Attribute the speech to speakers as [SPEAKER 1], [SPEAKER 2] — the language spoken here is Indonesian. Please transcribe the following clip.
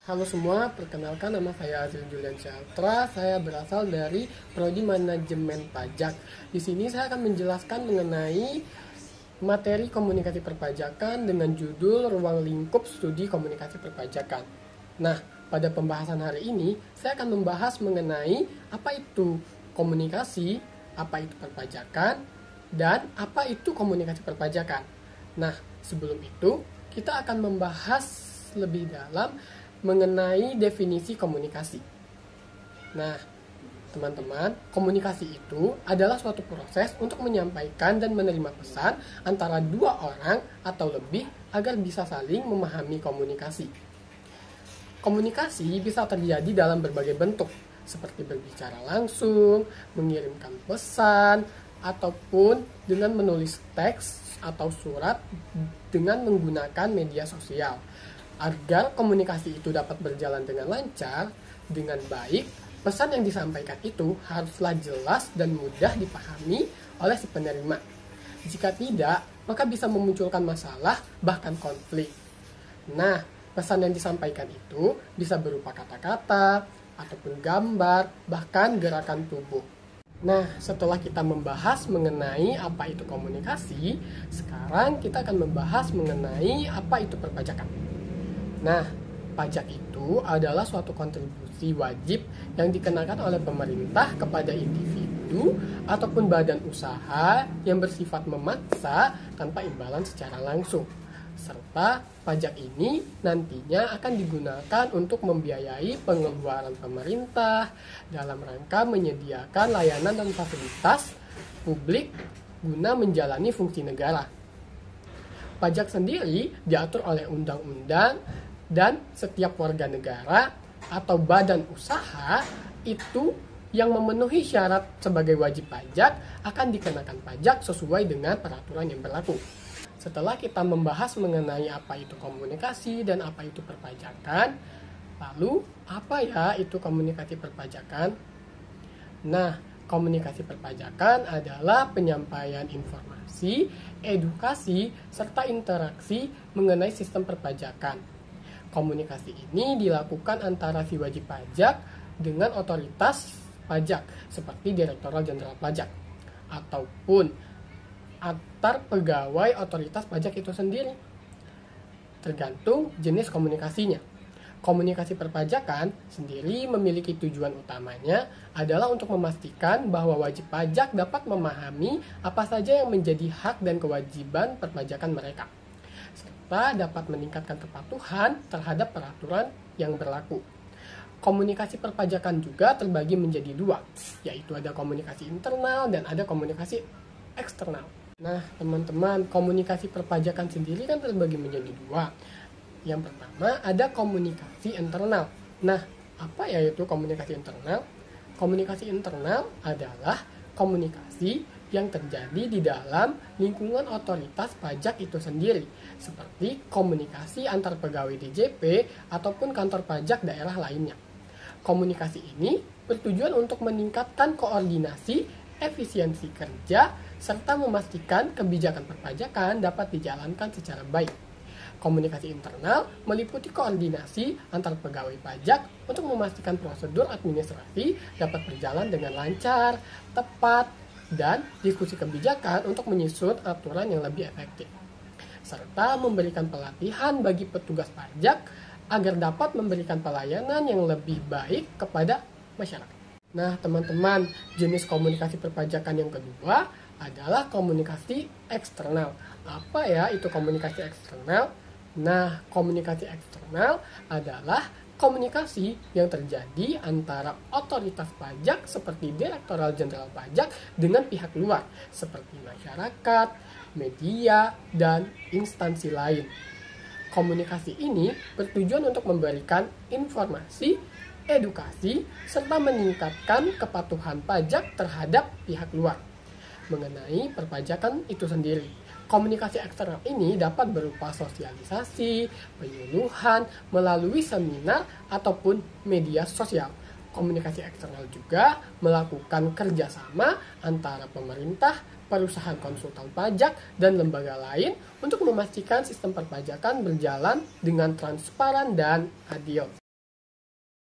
[SPEAKER 1] Halo semua, perkenalkan nama saya Azril Julian Syatra. Saya berasal dari Prodi Manajemen Pajak. Di sini saya akan menjelaskan mengenai materi komunikasi perpajakan dengan judul Ruang Lingkup Studi Komunikasi Perpajakan. Nah, pada pembahasan hari ini saya akan membahas mengenai apa itu komunikasi, apa itu perpajakan, dan apa itu komunikasi perpajakan. Nah, sebelum itu kita akan membahas lebih dalam mengenai definisi komunikasi. Nah, teman-teman, komunikasi itu adalah suatu proses untuk menyampaikan dan menerima pesan antara dua orang atau lebih agar bisa saling memahami komunikasi. Komunikasi bisa terjadi dalam berbagai bentuk, seperti berbicara langsung, mengirimkan pesan, ataupun dengan menulis teks atau surat dengan menggunakan media sosial. Agar komunikasi itu dapat berjalan dengan lancar, dengan baik, pesan yang disampaikan itu haruslah jelas dan mudah dipahami oleh si penerima. Jika tidak, maka bisa memunculkan masalah, bahkan konflik. Nah, pesan yang disampaikan itu bisa berupa kata-kata, ataupun gambar, bahkan gerakan tubuh. Nah, setelah kita membahas mengenai apa itu komunikasi, sekarang kita akan membahas mengenai apa itu perpajakan. Nah, pajak itu adalah suatu kontribusi wajib yang dikenakan oleh pemerintah kepada individu ataupun badan usaha yang bersifat memaksa tanpa imbalan secara langsung. Serta pajak ini nantinya akan digunakan untuk membiayai pengeluaran pemerintah dalam rangka menyediakan layanan dan fasilitas publik guna menjalani fungsi negara. Pajak sendiri diatur oleh undang-undang dan setiap warga negara atau badan usaha itu yang memenuhi syarat sebagai wajib pajak akan dikenakan pajak sesuai dengan peraturan yang berlaku. Setelah kita membahas mengenai apa itu komunikasi dan apa itu perpajakan, lalu apa ya itu komunikasi perpajakan? Nah, komunikasi perpajakan adalah penyampaian informasi, edukasi, serta interaksi mengenai sistem perpajakan. Komunikasi ini dilakukan antara si wajib pajak dengan otoritas pajak seperti Direktorat Jenderal Pajak ataupun antar pegawai otoritas pajak itu sendiri. Tergantung jenis komunikasinya. Komunikasi perpajakan sendiri memiliki tujuan utamanya adalah untuk memastikan bahwa wajib pajak dapat memahami apa saja yang menjadi hak dan kewajiban perpajakan mereka, serta dapat meningkatkan kepatuhan terhadap peraturan yang berlaku. Komunikasi perpajakan juga terbagi menjadi dua, yaitu ada komunikasi internal dan ada komunikasi eksternal. Nah, teman-teman, komunikasi perpajakan sendiri kan terbagi menjadi dua. Yang pertama ada komunikasi internal. Nah, apa ya itu komunikasi internal? Komunikasi internal adalah komunikasi yang terjadi di dalam lingkungan otoritas pajak itu sendiri, seperti komunikasi antar pegawai DJP ataupun kantor pajak daerah lainnya. Komunikasi ini bertujuan untuk meningkatkan koordinasi, efisiensi kerja, serta memastikan kebijakan perpajakan dapat dijalankan secara baik. Komunikasi internal meliputi koordinasi antar pegawai pajak untuk memastikan prosedur administrasi dapat berjalan dengan lancar, tepat, dan diskusi kebijakan untuk menyusun aturan yang lebih efektif, serta memberikan pelatihan bagi petugas pajak agar dapat memberikan pelayanan yang lebih baik kepada masyarakat. Nah, teman-teman, jenis komunikasi perpajakan yang kedua adalah komunikasi eksternal. Apa ya itu komunikasi eksternal? Nah, komunikasi eksternal adalah komunikasi yang terjadi antara otoritas pajak seperti Direktorat Jenderal Pajak dengan pihak luar seperti masyarakat, media, dan instansi lain. Komunikasi ini bertujuan untuk memberikan informasi, edukasi, serta meningkatkan kepatuhan pajak terhadap pihak luar mengenai perpajakan itu sendiri. Komunikasi eksternal ini dapat berupa sosialisasi, penyuluhan, melalui seminar ataupun media sosial. Komunikasi eksternal juga melakukan kerjasama antara pemerintah, perusahaan konsultan pajak, dan lembaga lain untuk memastikan sistem perpajakan berjalan dengan transparan dan adil.